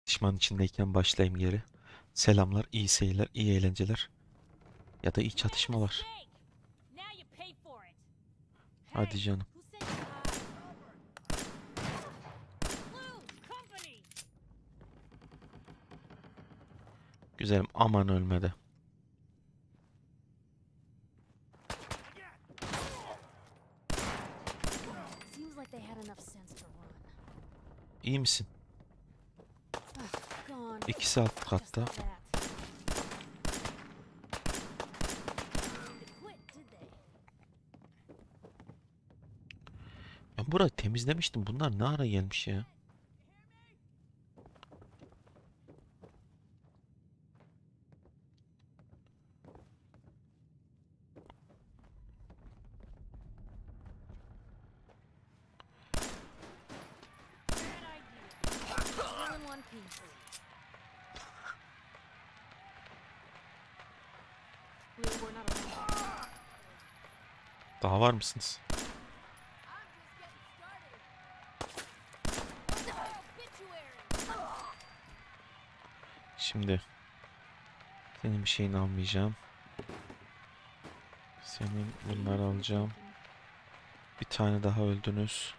Düşman içindeyken başlayayım geri. Selamlar, iyi seyirler, iyi eğlenceler ya da iyi çatışmalar. Hadi canım. Güzelim, aman ölmedi. İyi misin? İkisi alt katta. Ben burayı temizlemiştim. Bunlar ne ara gelmiş ya? Daha var mısınız? Şimdi senin bir şeyini almayacağım. Senin bunları alacağım. Bir tane daha öldünüz.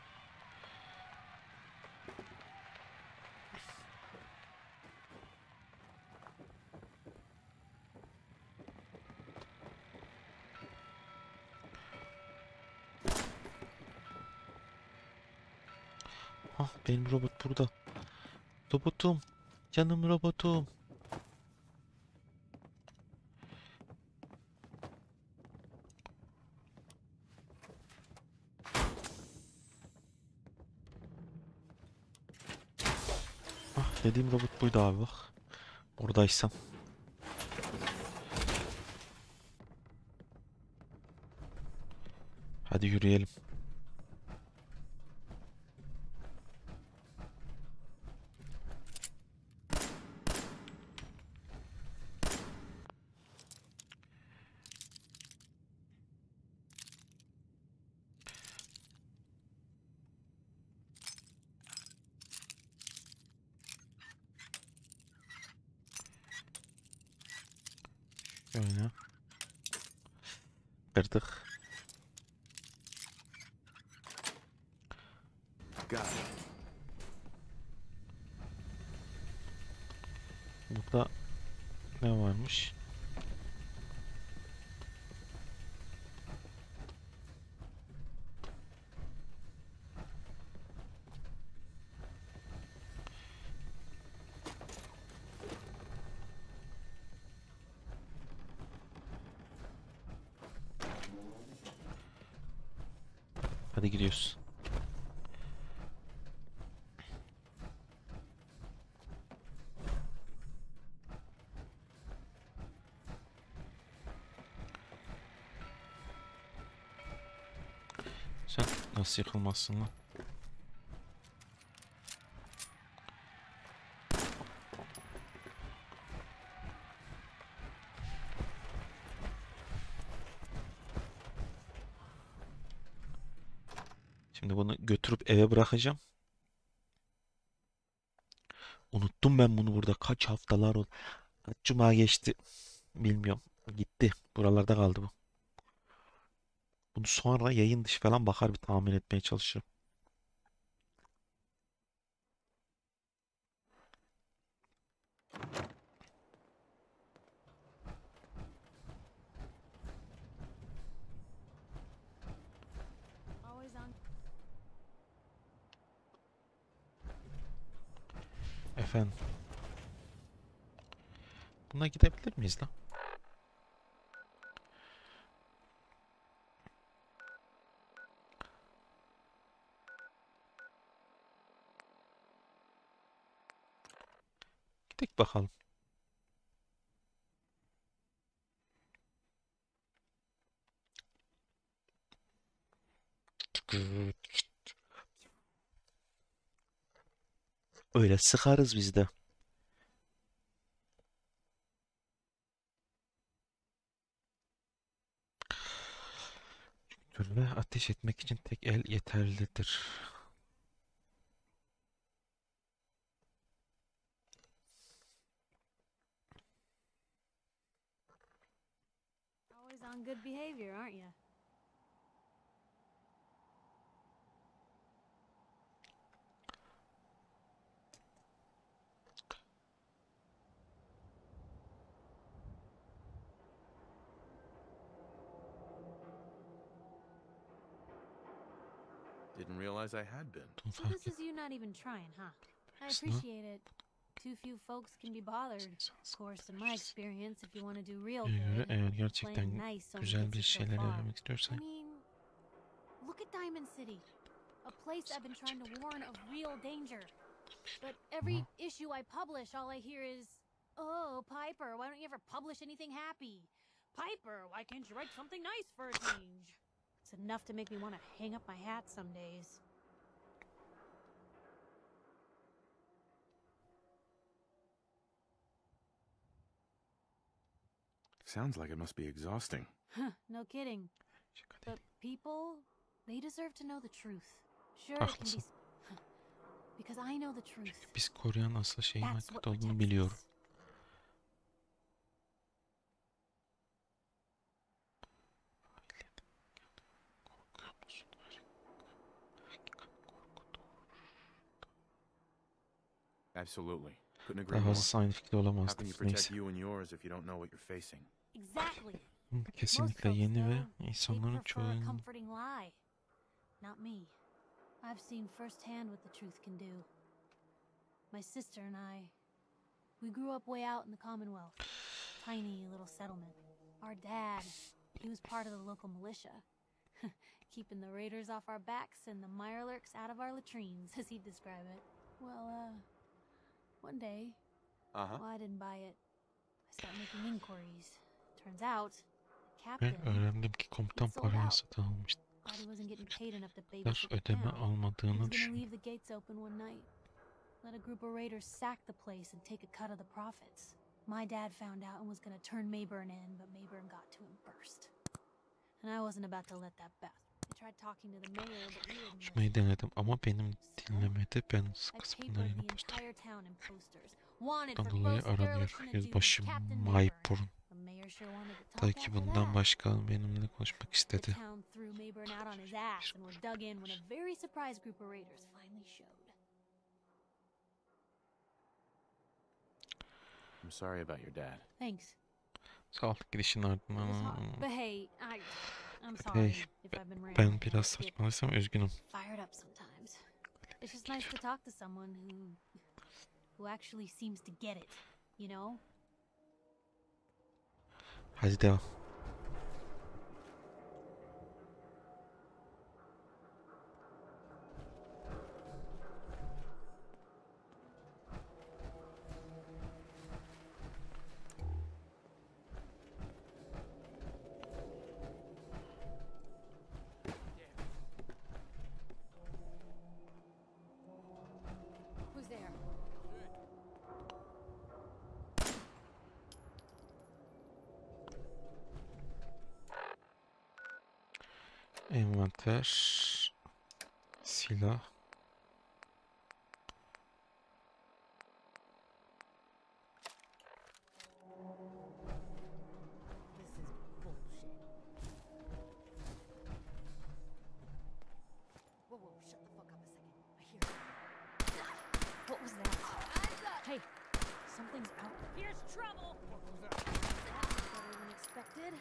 Ah, benim robot burada. Robotum. Canım robotum. Ah, dediğim robot buydu abi bak. Oradaysan. Hadi yürüyelim. Şöyle. Kırdık. Burada ne varmış? Hadi gidiyoruz. Sen nasıl yıkılmazsın lan? Şimdi bunu götürüp eve bırakacağım. Unuttum ben bunu burada. Kaç haftalar oldu. Kaç cuma geçti. Bilmiyorum. Gitti. Buralarda kaldı bu. Bunu sonra yayın dışı falan bakar bir tahmin etmeye çalışırım. Efendim. Buna gidebilir miyiz lan? Gidelim bakalım. Öyle sıkarız biz de. Ve ateş etmek için tek el yeterlidir. on good behavior, aren't you? Didn't realize I had been. So this is you not even trying, huh? I appreciate it. Too few folks can be bothered. Of course, in my experience, if you want to do real good, Eğer gerçekten playing nice only güzel gets bir you so şeyler far. yapmak istiyorsan. I mean, look at Diamond City, a place I've been trying to warn of real danger. But every issue I publish, all I hear is, "Oh, Piper, why don't you ever publish anything happy? Piper, why can't you write something nice for a change?" It's enough to make me want to hang up my hat some days. Sounds like it must be exhausting. No kidding. But people, they deserve to know the truth. Sure, it can be... Because I know the truth. Çünkü biz koruyan asıl şeyin That's hakikat what olduğunu protects biliyorum. us. Absolutely. Couldn't agree Daha more. fazlası aynı fikirde How can you olamazdık. protect Neyse. you and yours if you don't know what you're facing? Exactly. Kesinlikle yeni ve insanların çoğunun comforting lie. Not me. I've seen firsthand what the truth can do. My sister and I, we grew up way out in the Commonwealth. Tiny little settlement. Our dad, he was part of the local militia. Keeping the raiders off our backs and the mirelurks out of our latrines, as he'd describe it. Well, one day, well, I didn't buy it. I started making inquiries. Turns out, the ve captain, öğrendim ki komutan paraya satın almıştı. thought he wasn't getting paid enough to Kadar babysit the ödeme town. He almadığını was gonna düşün. leave the gates open one night. Let a group of raiders sack the place and take a cut of the profits. My dad found out and was gonna turn Mayburn in, but Mayburn got to him first. And I wasn't about to let that pass. I tried talking to the mayor, but he wouldn't listen. Şunu denedim ama benim dinlemedi. Ben I kısımlarına papered the postayım. entire town in posters. Wanted for Bundan dolayı gross aranıyor. dereliction of Yüzbaşı duty, Captain Mayburn. Mayburn. The mayor sure wanted to talk Takibe after bundan that. başka benimle konuşmak The istedi. town threw Mayburn out on his ass and were dug in when a very surprised group of raiders finally showed. I'm sorry about your dad. Thanks. Sağ ol gidişin It was hard. ardından. But hey, I'm sorry if I've been Ben rambling. biraz saçmalaysam üzgünüm. Fired up sometimes. It's just nice to talk to someone who actually seems to get it, you know? Hadi devam. Who's there? Envanter. Silah. This is bullshit. Whoa, shut the fuck up a second. I hear you. What was that? Hey, something's out there. Here's trouble! What was that? Better than expected.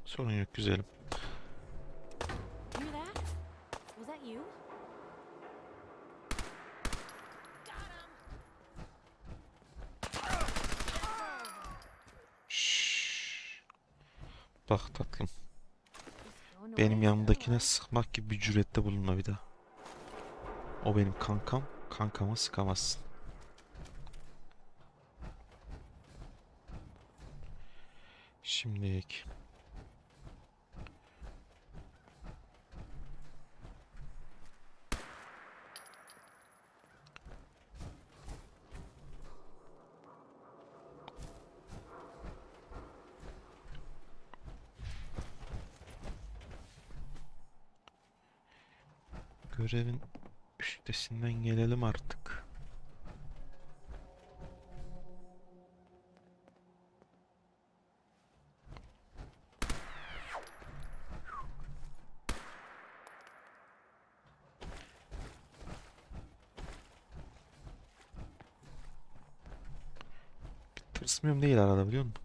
Sorun yok güzelim. Hear that? Was that you? Şşş. Bak tatlım. Going Benim away, yanımdakine so, sıkmak gibi bir cürette bulunma bir daha. O benim kankam. Kankama sıkamazsın. Şimdilik. Görevin üstesinden gelelim artık. Tırsmıyorum değil arada, biliyor musun?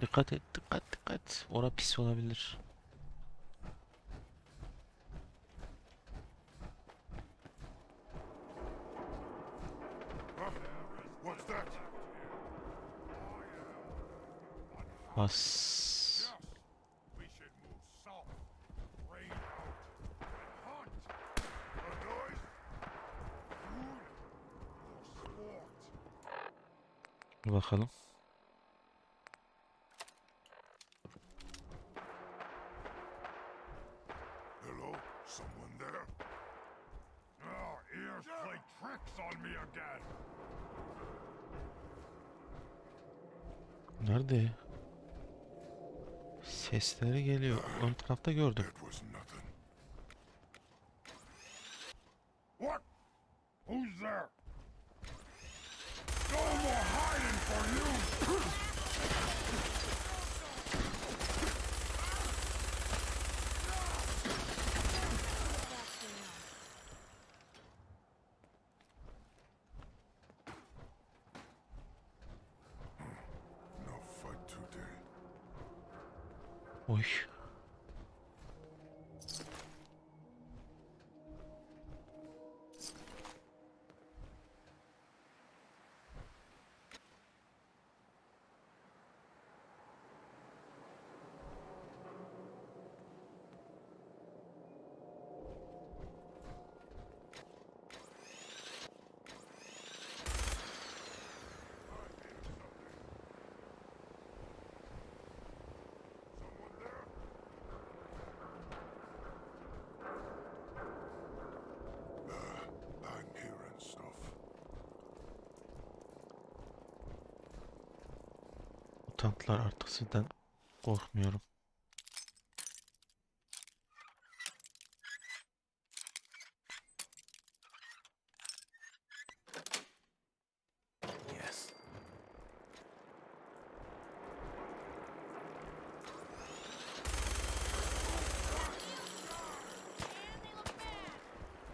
Dikkat et, dikkat, dikkat. Ora pis olabilir. What's that? Bas. We should move south, raid out, and hunt. A noise? Food or sport? Bir bakalım. Hello? Someone there? Oh, ears play tricks on me again. Nerede? Sesleri geliyor. Ön tarafta gördüm. That was nothing. What? Who's there? No more hiding for you! No fight today. Oy. Someone there? I'm hearing stuff. Mutantlar artık sizden korkmuyorum. Yes.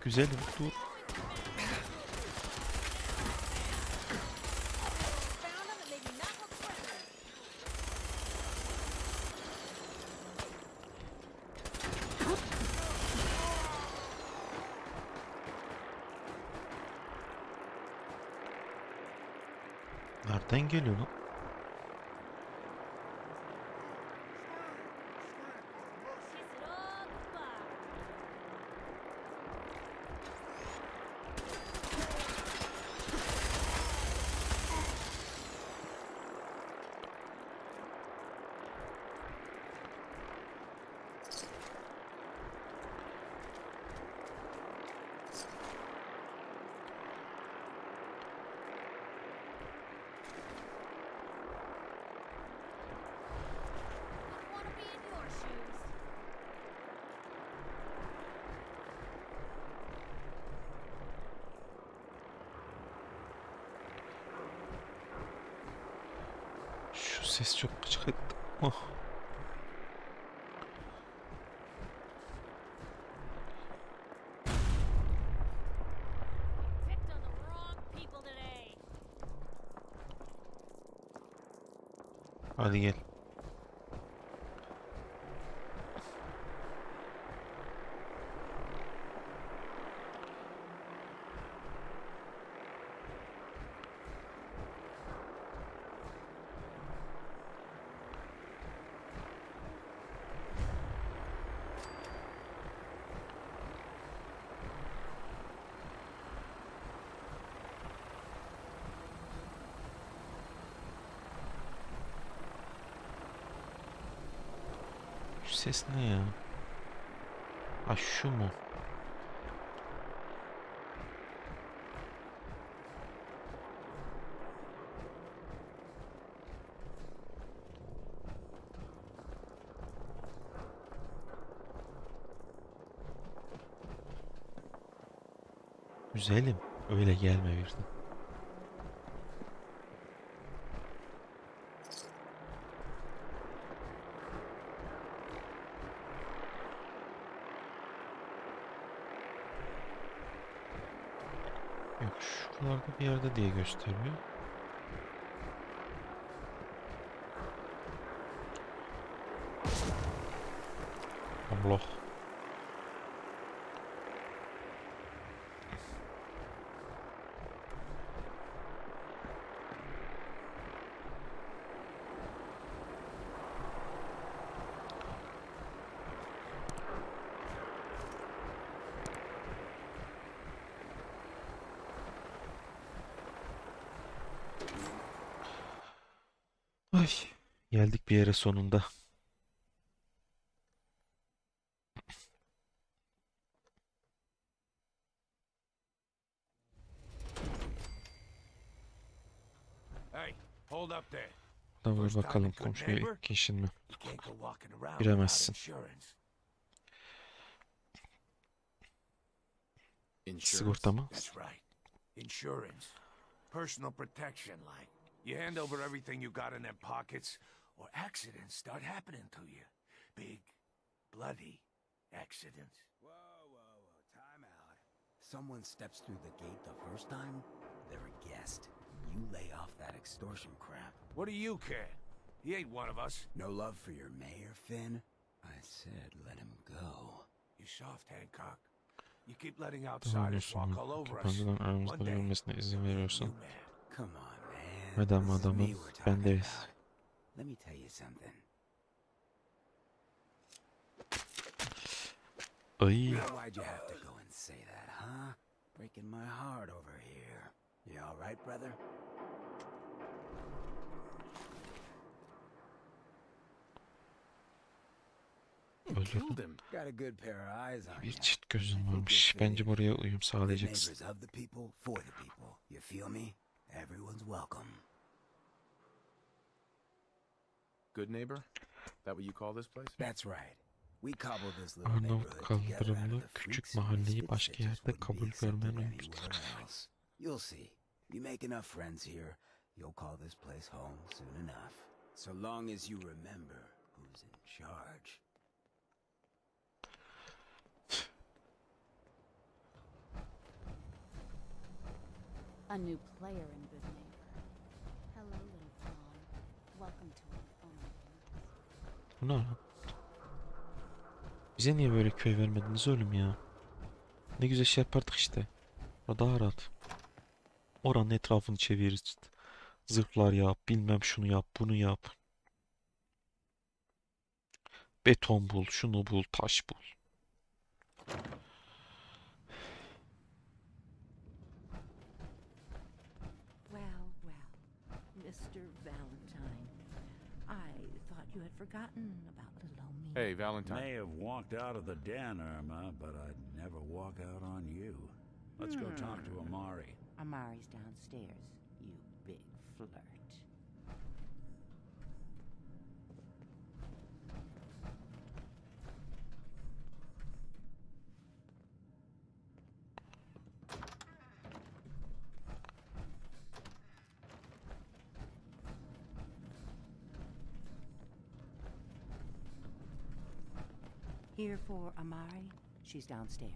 Güzelim, dur. Found them and they do not look friendly. Nereden geliyor lan? Kiss it all goodbye. Wouldn't want to be in your shoes. Şu ses çok gıcık etti. Oh. Picked on the wrong people today. Hadi gel. Şu ses ne ya? Ha şu mu? Güzelim. Öyle gelme birden. Yok, şuralarda bir yerde diye gösteriyor. Allah. Ay, geldik bir yere sonunda. Hey, hold up there. Da vur First time bakalım a good komşuya neighbor? ilk işin mi? You can't go walking around without Giremezsin. insurance. Insurance? Sigorta mı? That's right. Insurance. Personal protection, like. You hand over everything you got in them pockets, or accidents start happening to you. Big, bloody accidents. Whoa, time out. Someone steps through the gate the first time, they're a guest. You lay off that extortion crap. What do you care? He ain't one of us. No love for your mayor, Finn? I said let him go. You soft, Hancock. You keep letting Tamam outsiders diyorsun. walk all over us. Kapanmadan aramızda One day, yürümesine izin you veriyorsun. man. Come on, man. Madem This is adamın, me we're ben talking değiliz. about. Let me tell you something. Ay, Why'd you have to go and say that, huh? Breaking my heart over here. You all right, brother? You killed him. Got a good pair of eyes on bir you. çift gözün I think varmış. you'll fit Bence in. buraya uyum Good sağlayacaksın. neighbors of the people, for the people. You feel me? Everyone's welcome. Good neighbor? That what you call this place? That's right. We cobbled this little Arnavut neighborhood together out kaldırımlı of the küçük freaks and mahalleyi misfits başka that just yerde wouldn't be kabul accepted görmeyen anywhere uyumsuzlar. else. You'll see. You make enough friends here, you'll call this place home soon enough. So long as you remember who's in charge. A new player in Good Neighbor. Hello, little fawn. Welcome to our fun games. Bu ne lan? Bize niye böyle köy vermediniz oğlum ya? Ne güzel şey yapardık işte. O daha rahat. Oranın etrafını çeviririz. Zırhlar yap, bilmem şunu yap, bunu yap. Beton bul, şunu bul, taş bul. Well, Mr. Valentine, I thought you had forgotten about little old me. Hey, Valentine. May have walked out of the den, Irma, but I'd never walk out on you. Let's go talk to Amari. Amari's downstairs, you big flirt. Here for Amari. She's downstairs.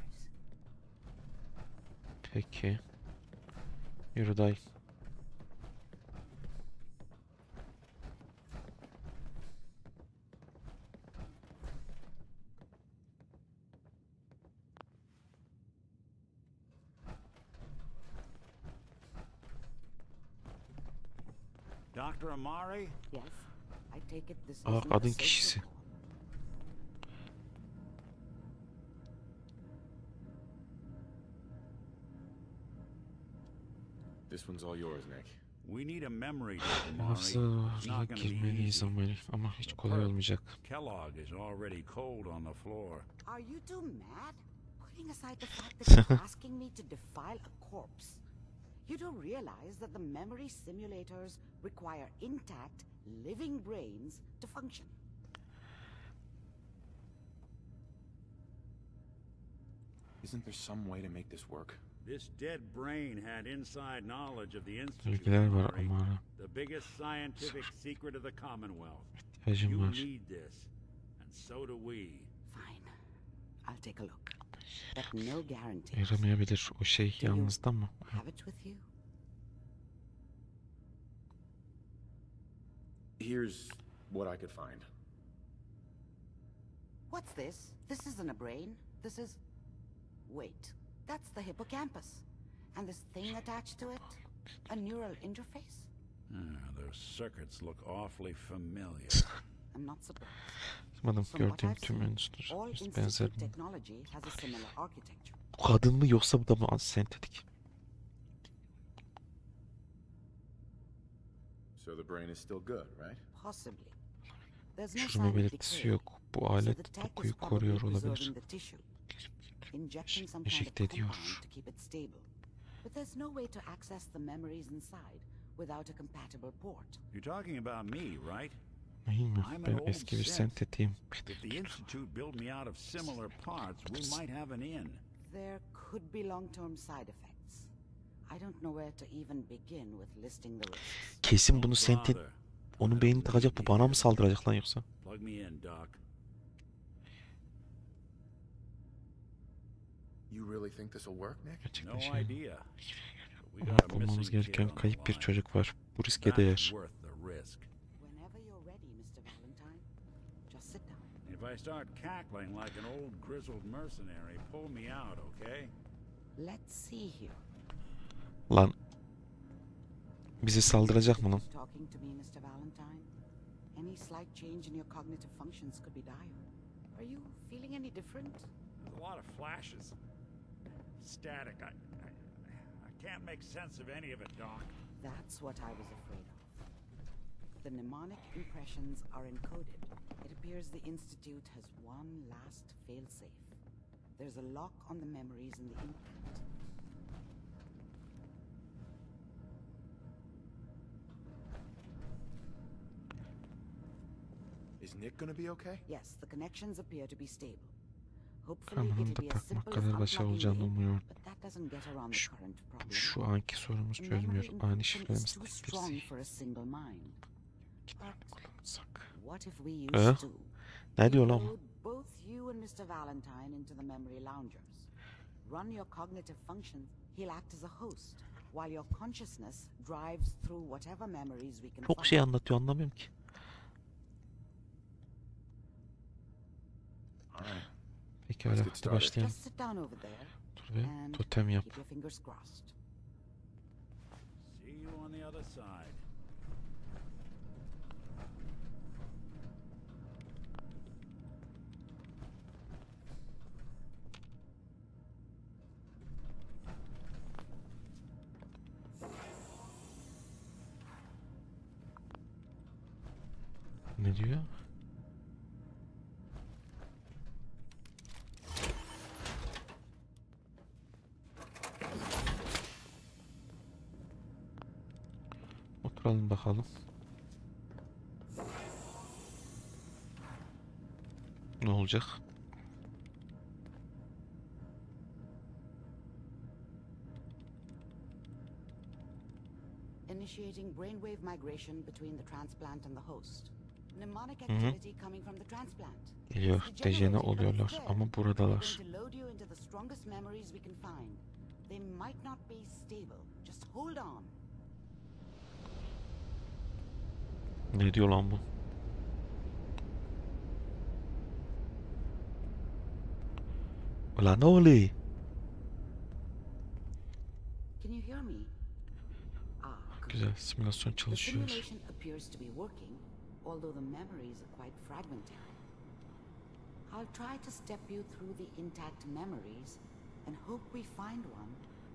Peki. Yürü dayı. Dr. Amari? Yes, I take it this Aa, isn't a kadın social kişisi. call. This one's all yours, Nick. We need a memory disk, Mari. It's Hafızalarına not going to be girmeye easy. izin verin ama hiç kolay olmayacak. Kellogg is already cold on the floor. Are you two mad? Putting aside the fact that you're asking me to defile a corpse, you do realize that the memory simulators require intact, living brains to function. Isn't there some way to make this work? This dead brain had inside knowledge of the Institute, Bilgiler var Mari. ama The biggest scientific secret of the Commonwealth. ihtiyacım You var. need this, and so do we. Fine. I'll take a look. But no guarantee. Yaramayabilir. O şey yanınızda mı? Have it with you? Here's what I could find. What's this? This isn't a brain. This is... Wait. That's the hippocampus. And this thing attached to it? A neural interface? Those circuits look awfully familiar. I'm not surprised. Benim From what gördüğüm I've tüm seen, endüstri all institute benzer. technology has a similar architecture. Bu kadın mı yoksa bu da mı sentetik? So the brain is still good, right? Possibly. There's no Çürüme sign of belirtisi decay, yok. Bu so alet the tech is dokuyu probably koruyor olabilir. preserving the tissue, injecting some kind of Enjekte ediyor. compound to keep it stable. But there's no way to access the memories inside without a compatible port. You're talking about me, right? Değil mi? I'm an Ben old eski bir synth. sentetiyim. If the Institute built me out of similar parts, we might have an in. There could be long-term side effects. I don't know where to even begin with listing the risks. Kesin bunu sentet... Bother. Onun beynini takacak, bu bana mı saldıracak lan yoksa? Plug me in, Doc. You really think this will work, Nick? No Gerçekten şey. idea. We Ama got a bulmamız missing kid gereken on the kayıp bir line. çocuk var. Bu riske That's değer. worth the risk. Whenever you're ready, Mr. Valentine, just sit down. If I start cackling like an old grizzled mercenary, pull me out, okay? Let's see here. Lan. Bizi saldıracak mı lan? Talking to me, Mr. Valentine. Any slight change in your cognitive functions could be dire. Are you feeling any different? There's a lot of flashes. Static. I can't make sense of any of it, Doc. That's what I was afraid of. The mnemonic impressions are encoded. It appears the Institute has one last failsafe. There's a lock on the memories in the implant. Is Nick gonna be okay? Yes, the connections appear to be stable. Hopefully Kameranın it'll da be as takmak simple as kadar başarılı unplugging olacağını the umuyorum. but that doesn't get around the current problem. Şu anki sorunumuz The memory çözmüyor. Ani encryption is şifremiz too tek bir strong zihin. for a single mind. But Kullanırsak. what if we Eh? used to? Ne diyor lan bu? Load both you and Mr. Valentine into the memory loungers. Run your cognitive functions. He'll act as a host, while your consciousness drives through whatever memories we can Çok find. şey anlatıyor, anlamıyorum ki. Alright. Peki öyle, Let's get hadi started. başlayalım. Just sit down over there Dur be, and totem yap. keep your fingers crossed. See you on the other side. Ne diyor? Oturalım bakalım. Ne olacak? Initiating brainwave migration between the transplant and the host. Mnemonic activity coming from the transplant. Geliyor. It's Dejene degenerating, but it's oluyorlar there. ama We're buradalar. going to load you into the strongest memories we can find. They might not be stable. Just hold on. Ne diyor lan bu? Ulan ne oluyor? Can you hear me? Ah, good. Güzel, simülasyon The çalışıyor. simulation appears to be working, although the memories are quite fragmentary. I'll try to step you through the intact memories and hope we find one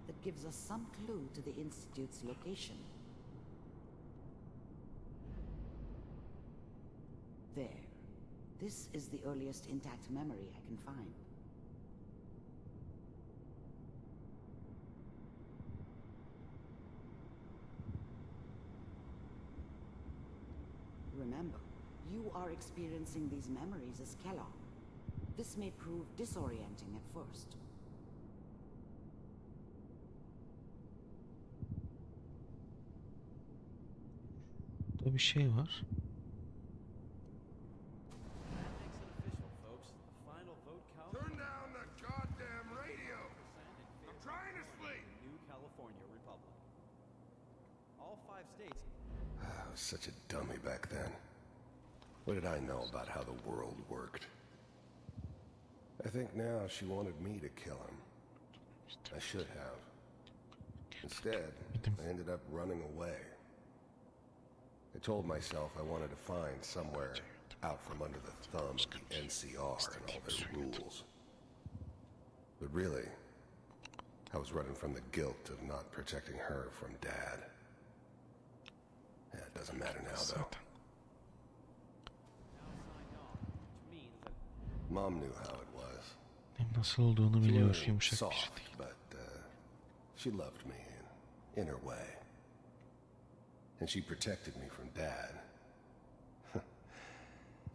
that gives us some clue to the Institute's location. There. This is the earliest intact memory I can find. Remember, you are experiencing these memories as Kellogg. This may prove disorienting at first. Burada bir şey var. Turn down the goddamn radio! I'm trying to sleep! New California Republic. All 5 states. I was such a dummy back then. What did I know about how the world worked? I think now she wanted me to kill him. I should have. Instead, I ended up running away. I told myself I wanted to find somewhere out from under the thumb of the NCR and all their rules. But really, I was running from the guilt of not protecting her from Dad. Yeah, it doesn't matter now, though. Mom knew how it was. Nasıl olduğunu She biliyor, was yumuşak bir şey soft, değil. but she loved me in her way. And she protected me from Dad.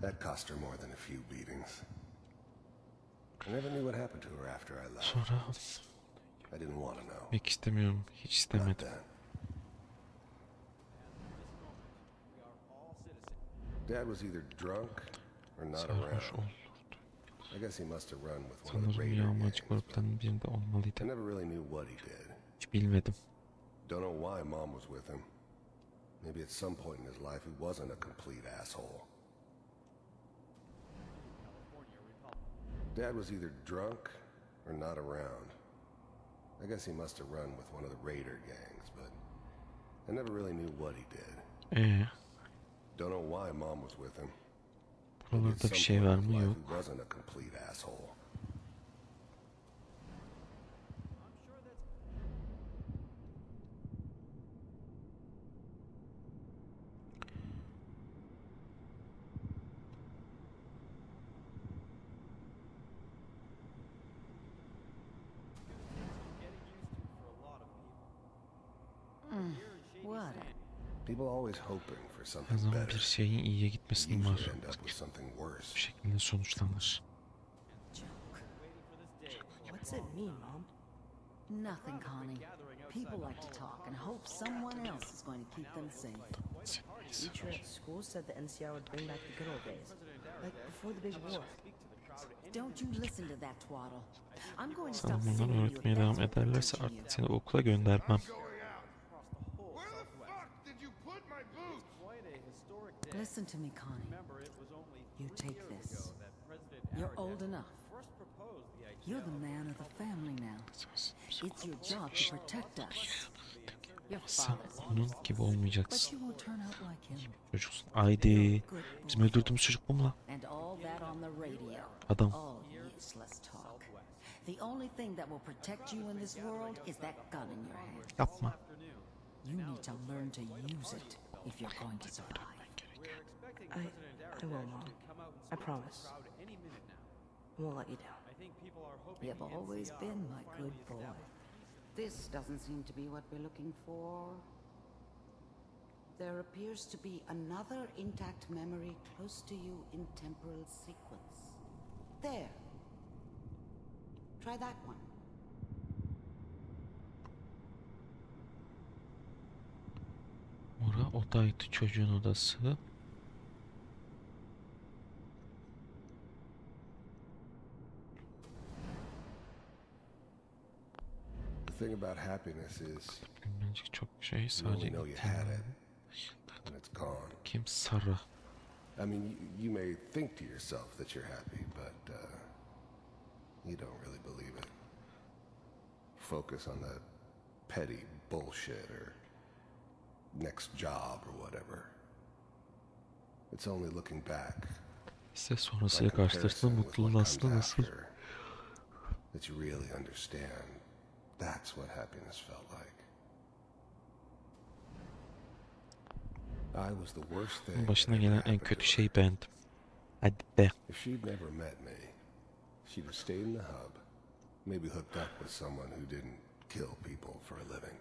That cost her more than a few beatings. I never knew what happened to her after I left. Sonra I didn't want to know. pek istemiyorum, hiç Not istemedim. then. Dad was either drunk or not Sarhoş around. oldu. I guess he must have run with one of the Sanırım Raider gangs, yağmacı but gruplarının birinde I olmalıydı. never really knew what he did. Hiç bilmedim. Don't know why Mom was with him. Maybe at some point in his life he wasn't a complete asshole. Dad was either drunk or not around. I guess he must have run with one of the Raider gangs, but I never really knew what he did. Don't know why Mom was with him. Maybe at Buralarda some bir şey point var in his mı? life Yok. he wasn't a complete asshole. What? People always hoping for Her something zaman better. bir şeyin iyiye gitmesinin var. Usually end up with something worse. Bu şekilde sonuçlanır. What's it mean, Mom? Nothing, Connie. People like to talk and hope someone else is going to keep them safe. Teacher at school said the NCR would bring back the good old days, like before the big war. Don't you listen to that twaddle. I'm going to Sana stop bunları singing you if öğretmeye that's devam what's ederlerse hurting you. artık seni okula göndermem. Where the fuck did you put my boots? Listen to me, Connie. You take this. You're old enough. You're the man of the family now. It's your job to protect us. Your Sen father's onun gibi olmayacaksın. but you won't turn out like him. Çocuksun. Haydi. Bizim öldürdüğümüz çocuk bu mu lan? And all that on the radio. Adam. All useless talk. The only thing that will protect you in this world is that gun in your hand. Yapma. You need to learn to use it if you're going to survive. I will, Mom. I promise. I won't let you down. You've always been my good boy. This doesn't seem to be what we're looking for. There appears to be another intact memory close to you in temporal sequence. There. Try that one. Ora odaydı, çocuğun odası. The thing about happiness is Bilinmeyecek çok şey, you sadece only know you had gittiğin it when it's gone. kim sarı. I mean, you may think to yourself that you're happy, but you don't really believe it. Focus on that petty bullshit or next job or whatever. It's only looking back, İşte by sonrasıyla karşılaştığında comparison with mutluluğun what aslında comes nasıl? after, that you really understand. That's what happiness felt like. I was the worst thing Başına that gelen ever en happened kötü to her. şey bendim. Hadi be. If she'd never met me, she'd have stayed in the hub, maybe hooked up with someone who didn't kill people for a living.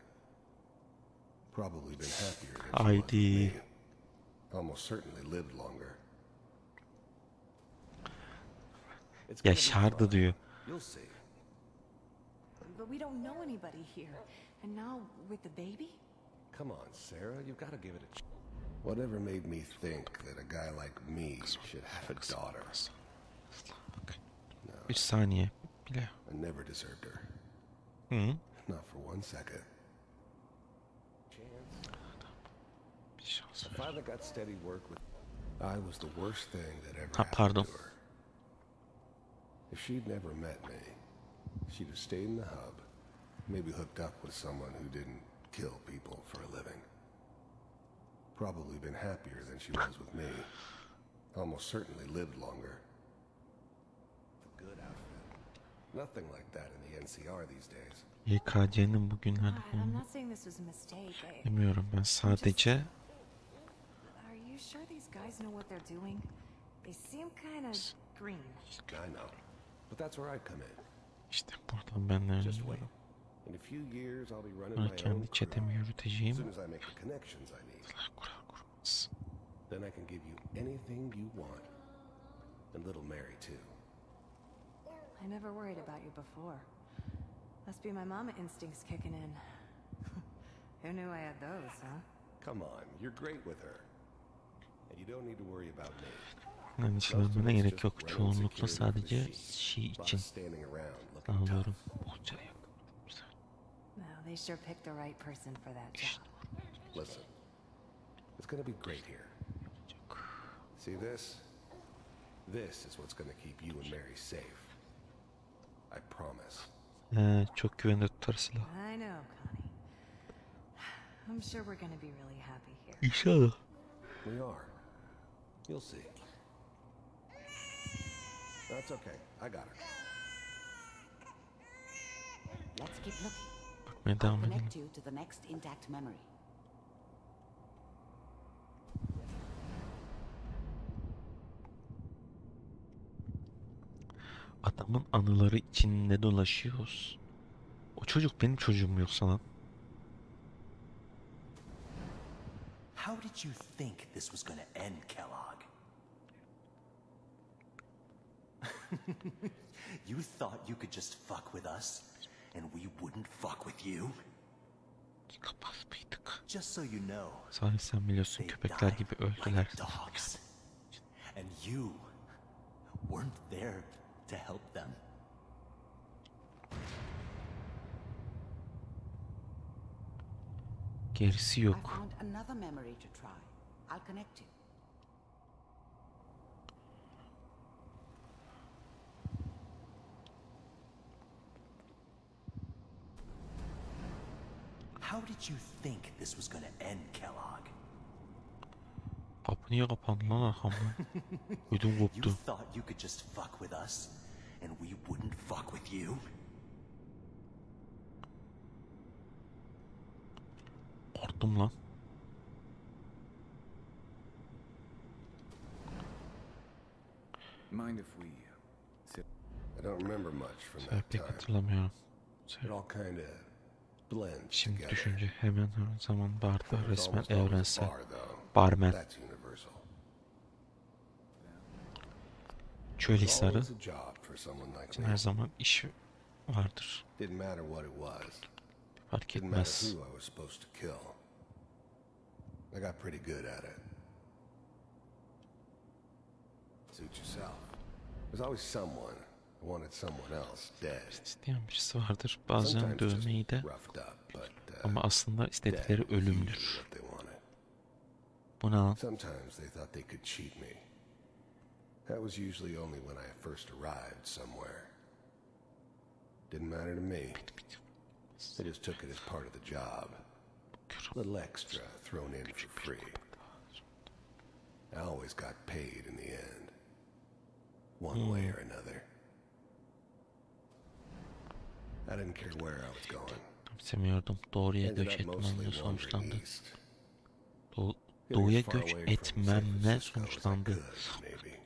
Probably been happier than she was with me. Almost certainly lived longer. Yaşardı diyor. You'll see. But we don't know anybody here. And now, with the baby? Come on, Sarah, you've got to give it a chance. Whatever made me think that a guy like me should have a daughter? No. Bir saniye bile. I never deserved her. Hı? Not for one second. Bir şans I ver. finally got steady work with. I was the worst thing that ever Ha, happened pardon. to her. If she'd never met me, she'd have stayed in the hub, maybe hooked up with someone who didn't kill people for a living. Probably been happier than she was with me. Almost certainly lived longer. A good outfit. Nothing like that in the NCR these days. YKC'nin bugünlerde I'm not saying this was a mistake. bilmiyorum ben sadece Are you sure these guys know what they're doing? They seem kind of green. I know. But that's where I come in. işte buradan ben de Just wait. öğreniyorum. In a few years I'll be running Ben my own kendi crew. çetemi As yürüteceğim. soon as I make the connections I need. Kurar kurmaz. Then I can give you anything you want. And little Mary, too. I never worried about you before. Must be my mama instincts kicking in. Who knew I had those, huh? Come on, you're great with her. And you don't need to worry about me. Endişelenmene gerek yok. Çoğunlukla sadece şey için Standing around looking ağlıyorum. tough. Bohça yok. No, they sure picked the right person for that job. Listen, it's gonna be great here. See this? This is what's gonna keep you and Mary safe. I promise. Çok güvende tutar silah. I know, Connie. I'm sure we're gonna be really happy here. İnşallah. We are. You'll see. That's okay. I got her. Let's keep looking. Bakmaya I'll devam edelim. connect you to the next intact memory. Adamın anıları içinde dolaşıyoruz. O çocuk benim çocuğum yoksa lan. How did you think this was gonna end, Kellogg? You thought you could just fuck with us, and we wouldn't fuck with you? Just so you know, Salih sen biliyorsun they köpekler died gibi öldüler. like dogs. And you weren't there to help them. Gerisi I yok. found another memory to try. I'll connect you. How did you think this was gonna end, Kellogg? Kapı niye kapandı lan arkamdan? Ödüm You koptu. thought you could just fuck with us, and we wouldn't fuck with you? Korktum lan. Mind if we sit? I don't remember much from Sen that pek time. hatırlamıyorum. It all kind of blends Şimdi together. düşünce hemen her zaman barda There's resmen almost always a evrensel. bar, though. Barmen. That's universal. Çöl There's hisarı always a job for someone like için me. her zaman iş vardır. Didn't matter what it was. Fark Didn't matter etmez. who I was supposed to kill. I got pretty good at it. Suit yourself. There's always someone who wanted someone else dead. İsteyen birisi vardır. Bazen Sometimes just dövmeyi de roughed up, but ama aslında istedikleri dead was usually ölümdür. what they wanted. Bu ne lan? Sometimes they thought they could cheat me. That was usually only when I first arrived somewhere. Didn't matter to me. They just took it as part of the job. A little extra thrown in for free. I always got paid in the end. One way or another. I didn't care where I was going. Sevmiyordum. Doğuya Ended göç up mostly etmemle wandering sonuçlandı. east. Doğuya Getting as far göç away from San etmemle Francisco as I sonuçlandı. could, maybe.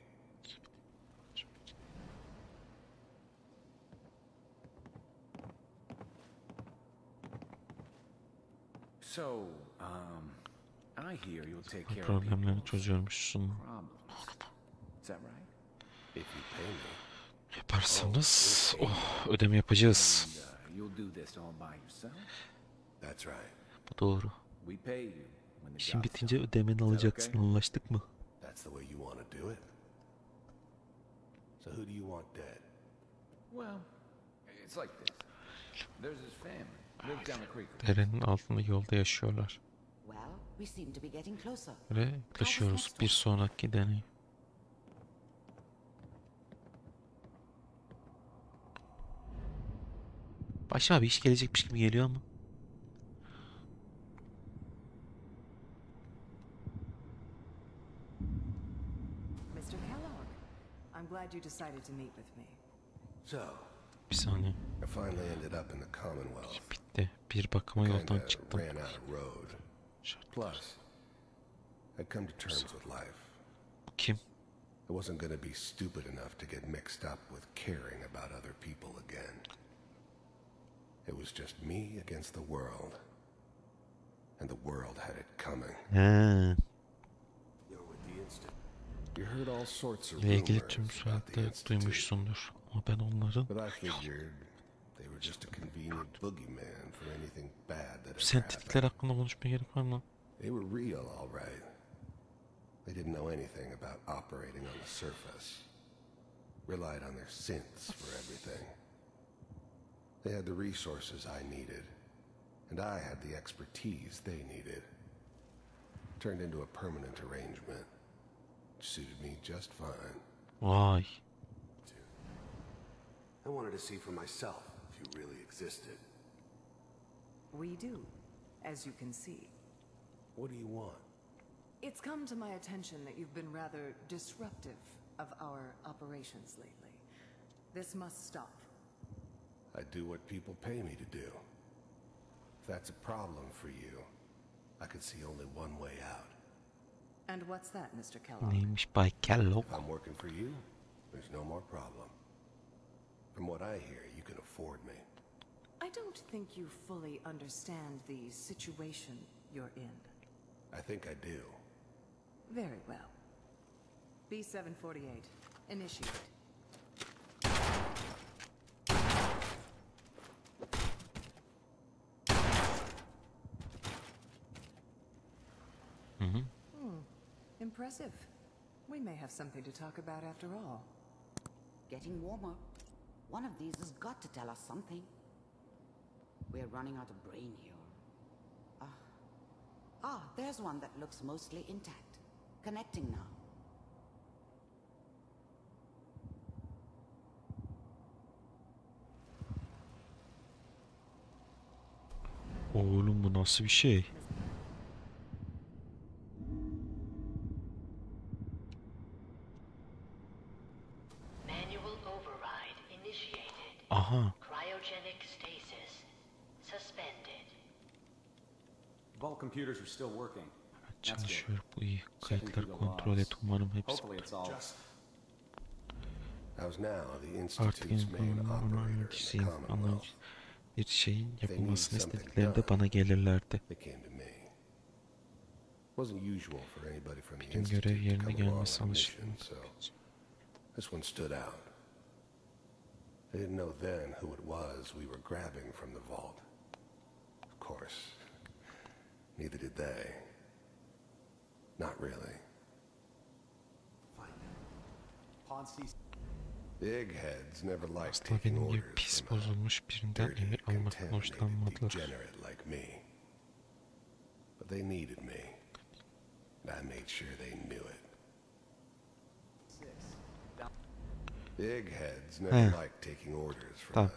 So, I hear you'll take care of Problemlerini people's çözüyormuşsun. problems. Is that right? If you pay me. Yaparsanız ödeme yapacağız. And, you'll do this all by yourself? That's right. Bu doğru. We pay you when the İşin job's bitince done. ödemeni alacaksın. okay? Anlaştık mı? That's the way you want to do it? So who do you want dead? Well, it's like this. There's his family. Lives down the creek. Derenin altında yolda yaşıyorlar. Well, we seem to be getting closer. Ve yaklaşıyoruz bir sonraki deney. Başıma bir iş gelecekmiş gibi geliyor ama. Mr. Kellogg, I'm glad you decided to meet with me. So, Bir saniye. I finally ended up in the Commonwealth. Bitti. Bir bakıma yoldan Kinda çıktım. ran out of road. Plus, I'd come to terms with life. Bu kim? I wasn't gonna be stupid enough to get mixed up with caring about other people again. It was just me against the world. And the world had it coming. He. You heard all sorts of ile ilgili rumors tüm about the söylentileri Institute. duymuşsundur. Ama ben onların But I figured they were just a convenient boogeyman for anything bad that had sentetikler happened. hakkında konuşmaya gerek var mı? They were real, all right. They didn't know anything about operating on the surface. Relied on their synths for everything. They had the resources I needed, and I had the expertise they needed. Turned into a permanent arrangement. Suited me just fine. Vay. I wanted to see for myself if you really existed. We do, as you can see. What do you want? It's come to my attention that you've been rather disruptive of our operations lately. This must stop. I do what people pay me to do. If that's a problem for you, I could see only one way out. And what's that, Mr. Kellogg? Neymiş Bay Kellogg? If I'm working for you, there's no more problem. From what I hear, you can afford me. I don't think you fully understand the situation you're in. I think I do. Very well. B-748, initiate. Impressive. We may have something to talk about after all. Getting warmer. One of these has got to tell us something. We're running out of brain here. There's one that looks mostly intact. Connecting now. Oğlum bu nasıl bir şey? Manual override initiated. Aha. Cryogenic stasis suspended. Vault computers are still working. Çalışıyor bu iyi. Kayıtları kontrol et. Umarım hepsi. Hopefully it's all. I was now the Artık Institute's main operator in the yöneticisiyim. Commonwealth. Bir şeyin If they need yapılmasını something istediklerinde done, bana gelirlerdi. they came to me. Wasn't usual for anybody from the Bütün Institute görev to yerine come along gelmesi on a mission, alışılmış. so this one stood out. I didn't know then who it was we were grabbing from the vault. Of course, neither did they. Not really. Big heads never liked Asla taking benim gibi orders pis from a bozulmuş birinden dirty, emir almaktan contaminated hoşlanmadılar. degenerate like me. But they needed me. And I made sure they knew it. Big heads never liked taking orders from Tamam. a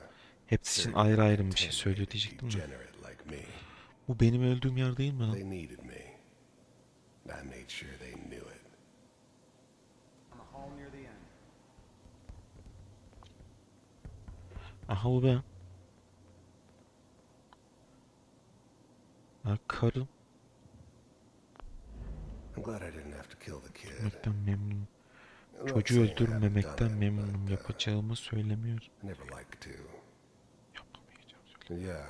Hepsi için dirty, ayrı ayrı bir şey söylüyor contaminated diyecektim de. degenerate like me. Bu benim öldüğüm yer değil mi lan? They needed me. And I made sure they knew it. Aha bu ben. Karım. I'm glad I didn't have to kill the kid. Memnunum memnunum. I'm not Çocuğu saying I haven't öldürmemekten done it, memnunum. but, Yapacağımı söylemiyor. I never liked to. Yapamayacağım. And yeah,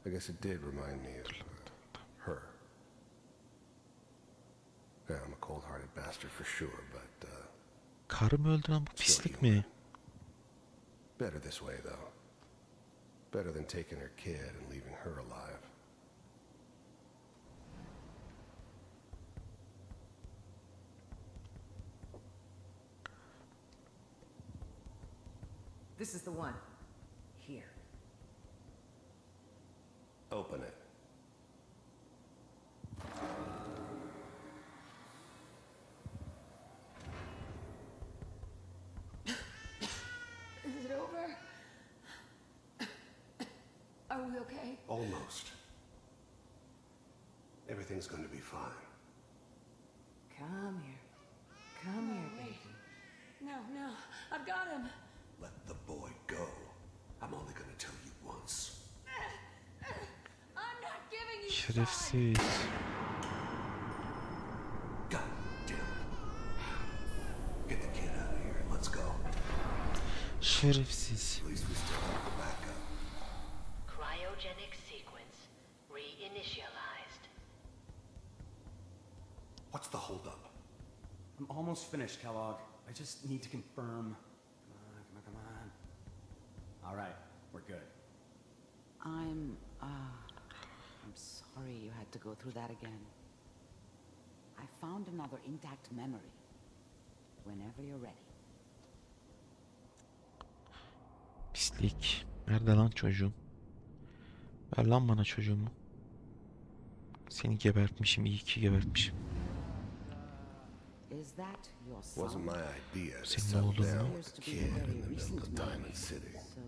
I guess it did remind me of faster for sure, but Karımı öldüren bu pislik mi? better this way though. Better than taking her kid and leaving her alive. This is the one. Here. Open it. Is it over? Are we okay? Almost. Everything's going to be fine. Come here. Come here, baby. No, I've got him. Let the boy go. I'm only going to tell you once. I'm not giving you Şerefsiz. God damn it. Get the kid out of here. Let's go. Şerefsiz. At least we still have the backup. Cryogenic sequence reinitialized. What's the holdup? I'm almost finished, Kellogg. I just need to confirm. Come on. All right, we're good. I'm sorry you had to go through that again. I found another intact memory. Whenever you're ready. Pislik. Nerede lan çocuğum? Ver lan bana çocuğumu. Seni gebertmişim. İyi ki gebertmişim. Is that your son? Wasn't my idea to Senin settle oğlun down mu? with a kid in the middle of Diamond City. So,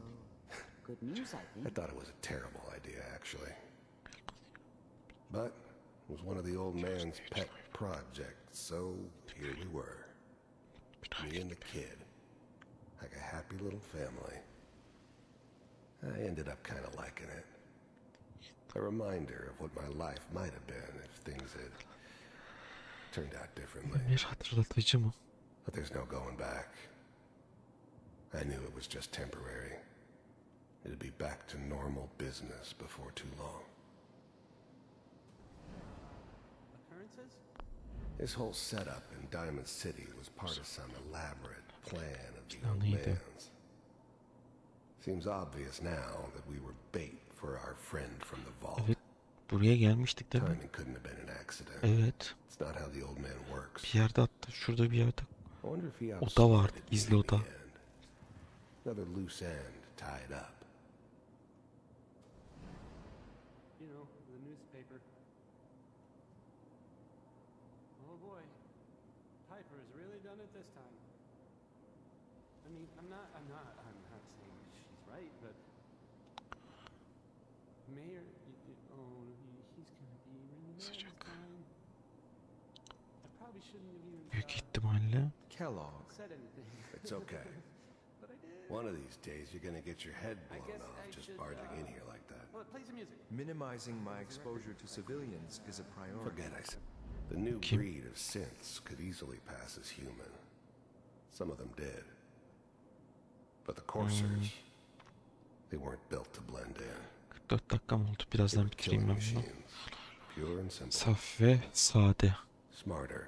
good news, I I think. thought it was a terrible idea, actually. But it was one of the old man's pet projects, so here we were. Me and the kid. Like a happy little family. I ended up kind of liking it. A reminder of what my life might have been if things had turned out differently. Bir hatırlatıcı mı? But there's no going back. I knew it was just temporary. It'd be back to normal business before too long. Occurrences? This whole setup in Diamond City was part of some elaborate plan of the Plan old neydi? man's. Seems obvious now that we were bait for our friend from the vault. Evet. Buraya gelmiştik değil mi? Timing couldn't have been an accident. Evet. It's not how the old man works. Bir yerde hatta. Şurada bir yerde. I wonder if he Oda vardı. outsmarted me Gizli in the oda. end. Another loose end tied up. You know, the newspaper. Oh boy. Piper has really done it this time. I mean, I'm not saying she's right, but Mayor, he's gonna be really mad this time. I probably shouldn't have even Büyük ihtimalle. Kellogg. said anything. It's okay. But I did. One of these days you're gonna get your head blown guess off I just should, barging in here like that. Well, play some music. Minimizing my exposure to civilians is a priority. Forget I said. The new Kim? breed of synths could easily pass as human. Some of them did. But the Corsairs, they weren't built to blend in. 44 dakikam oldu. Birazdan bitireyim Killing ben bunu. machines. Pure and simple. Saf ve sade. Smarter,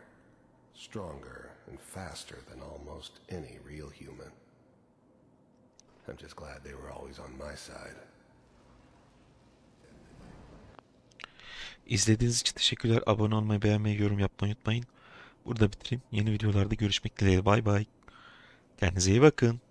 stronger, and faster than almost any real human. I'm just glad they were always on my side. İzlediğiniz için teşekkürler. Abone olmayı, beğenmeyi, yorum yapmayı unutmayın. Burada bitireyim. Yeni videolarda görüşmek dileğiyle. Bay bay. Kendinize iyi bakın.